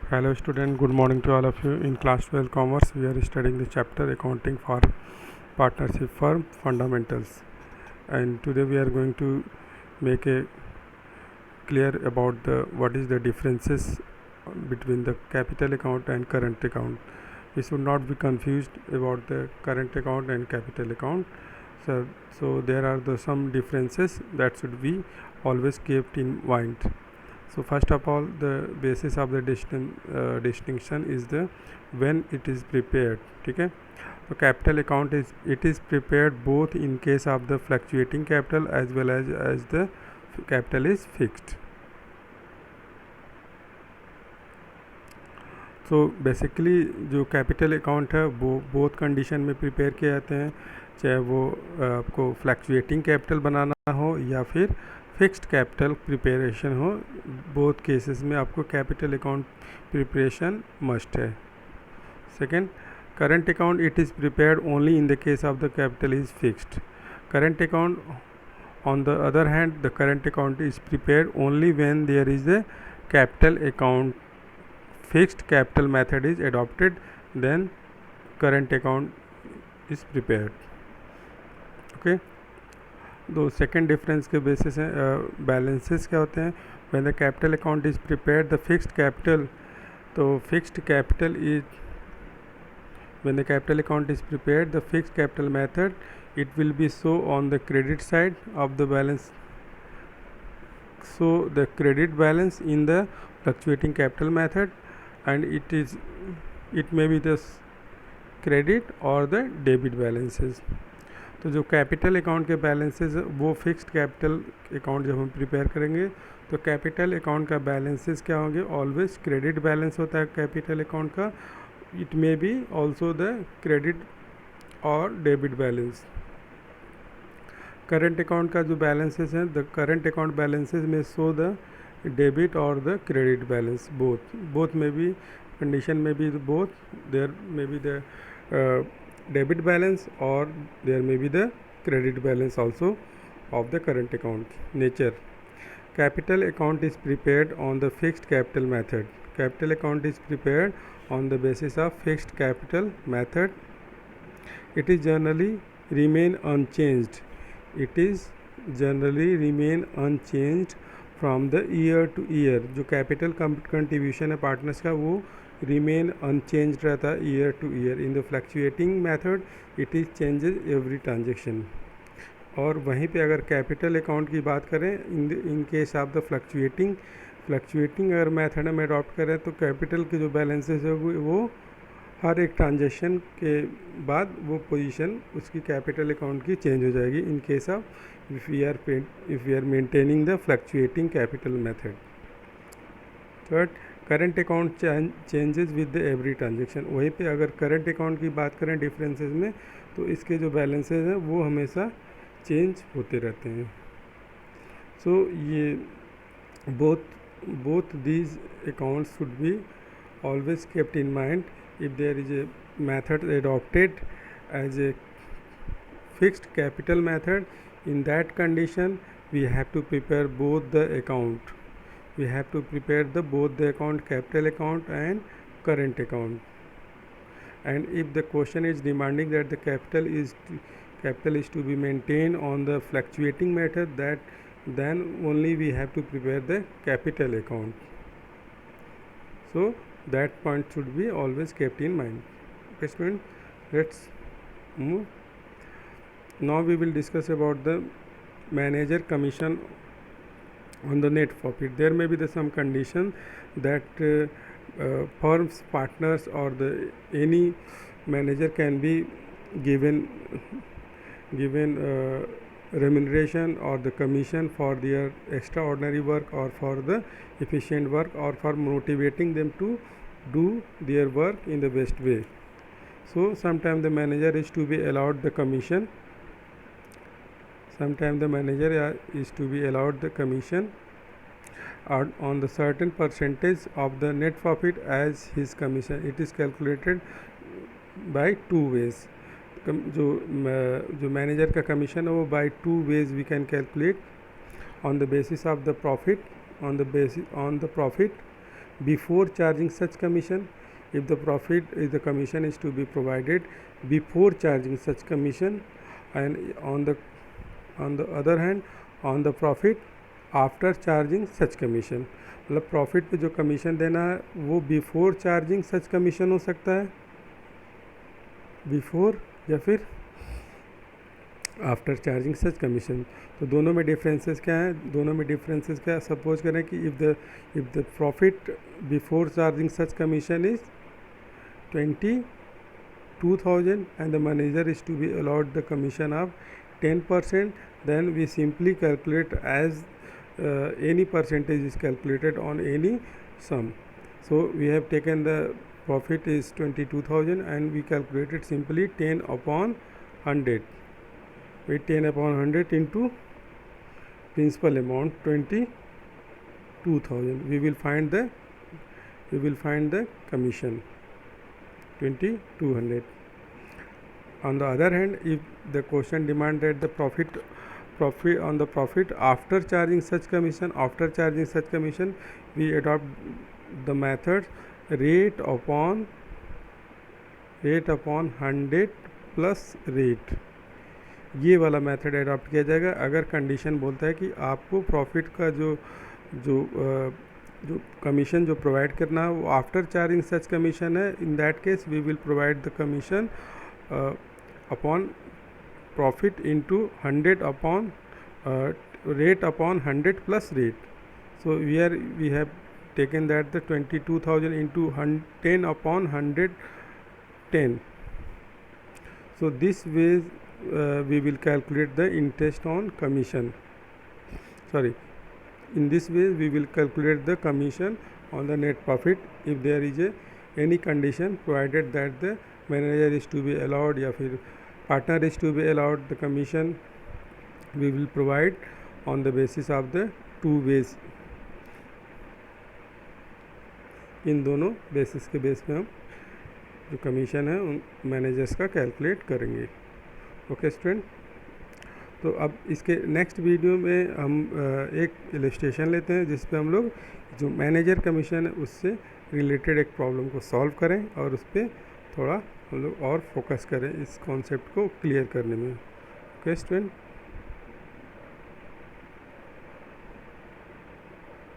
Hello student, good morning to all of you. In class 12 commerce we are studying the chapter accounting for partnership firm fundamentals, and today we are going to make a clear about the what is the differences between the capital account and current account. We should not be confused about the current account and capital account. So there are some differences that should be always kept in mind. So first of all, the basis of the distinction is the when it is prepared. Okay. So capital account is prepared both in case of the fluctuating capital as well as the capital is fixed. So basically जो capital account है वो both condition में prepare किए जाते हैं, चाहे वो आपको फ्लक्चुएटिंग कैपिटल बनाना हो या फिर फिक्स्ड कैपिटल प्रिपरेशन हो. बोथ केसेस में आपको कैपिटल अकाउंट प्रिपरेशन मस्ट है. Second, current account it is prepared only in the case of the capital is fixed. Current account on the other hand, the current account is prepared only when there is a capital account fixed capital method is adopted, then current account is prepared. Okay. दो second difference के basis हैं. Balances क्या होते हैं? When the capital account is prepared the fixed capital, तो fixed capital is when the capital account is prepared, the fixed capital method it will be show on the credit side of the balance, so the credit balance in the fluctuating capital method, and it may be the credit or the debit balances. तो जो capital account के balances वो fixed capital account जब हम prepare करेंगे तो capital account का balances क्या होंगे? ऑलवेज क्रेडिट बैलेंस होता है कैपिटल अकाउंट का. It may be also the credit or debit balance. Current account का जो balances हैं, the current account balances may show the debit or the credit balance, both may be, condition may be both. There may be the debit balance or there may be the credit balance also of the current account. Nature: capital account is prepared on the fixed capital method. Capital account is prepared on the basis of fixed capital method. It is generally remain unchanged. It is generally remain unchanged from the year to year. जो capital contribution है partners का वो remain unchanged रहता है year to year. In the fluctuating method it is changes every transaction. और वहीं पे अगर कैपिटल अकाउंट की बात करें इन केस ऑफ द फ्लक्चुएटिंग अगर मेथड में अडॉप्ट करें तो कैपिटल के जो बैलेंसेस है वो हर एक ट्रांजेक्शन के बाद वो पोजीशन उसकी कैपिटल अकाउंट की चेंज हो जाएगी in case of if we are maintaining the fluctuating capital method. Third, current account changes with the every transaction. वहीं पे अगर करंट अकाउंट की बात करें डिफरेंसेस में तो इसके जो बैलेंसेस हैं वो हमेशा चेंज होते रहते हैं. सो ये both these accounts should be always kept in mind. If there is a method adopted as a fixed capital method, in that condition we have to prepare both the account. We have to prepare both the account, capital account and current account. And if the question is demanding that the capital is to be maintained on the fluctuating method, then only we have to prepare the capital account. So that point should be always kept in mind. Okay student, let's move. Now we will discuss about the manager commission on the net profit. There may be some condition that firms, partners or any manager can be given remuneration or the commission for their extraordinary work or for the efficient work or for motivating them to do their work in the best way. So sometimes the manager is to be allowed the commission. Sometimes the manager is to be allowed the commission on the certain percentage of the net profit as his commission. It is calculated by two ways. जो manager का commission है वो by two ways we can calculate. On the basis of the profit, before charging such commission. If the commission is to be provided before charging such commission, and on the other hand, on the profit after charging such commission, मतलब profit पे जो commission देना है वो before charging such commission हो सकता है, before या फिर आफ्टर चार्जिंग सच कमीशन। तो दोनों में डिफरेंसेस क्या हैं? दोनों में डिफरेंसेस क्या? सपोज करें कि if the profit before charging such commission is 22,000 and the manager is to be allowed the commission of 10%, then we simply calculate as any percentage is calculated on any sum. So we have taken the profit is 22,000 and we calculated simply 10 upon 100. With 10 upon 100 into principal amount 22,000, we will find the commission 2200. On the other hand, if the question demanded the profit after charging such commission, we adopt the method rate upon 100 plus rate. ये वाला method adopt किया जाएगा अगर condition बोलता है कि आपको profit का जो कमीशन जो प्रोवाइड करना है वो आफ्टर चार्जिंग सच कमीशन है. In that case we will provide the commission upon profit into 100 upon rate upon 100 plus rate. So here we have taken that the 22,000 into 10 upon 110. So this way we will calculate the interest on commission. In this way we will calculate the commission on the net profit if there is any condition provided that the manager is to be allowed या फिर partner is to be allowed the commission. We will provide on the basis of the two ways. इन दोनों basis के base पे हम जो commission है उन managers का कैलकुलेट करेंगे. ओके स्टूडेंट, तो अब इसके नेक्स्ट वीडियो में हम एक इलस्ट्रेशन लेते हैं जिस पे हम लोग जो मैनेजर कमीशन है उससे रिलेटेड एक प्रॉब्लम को सॉल्व करें और उस पर थोड़ा हम लोग और फोकस करें इस कॉन्सेप्ट को क्लियर करने में. Okay student.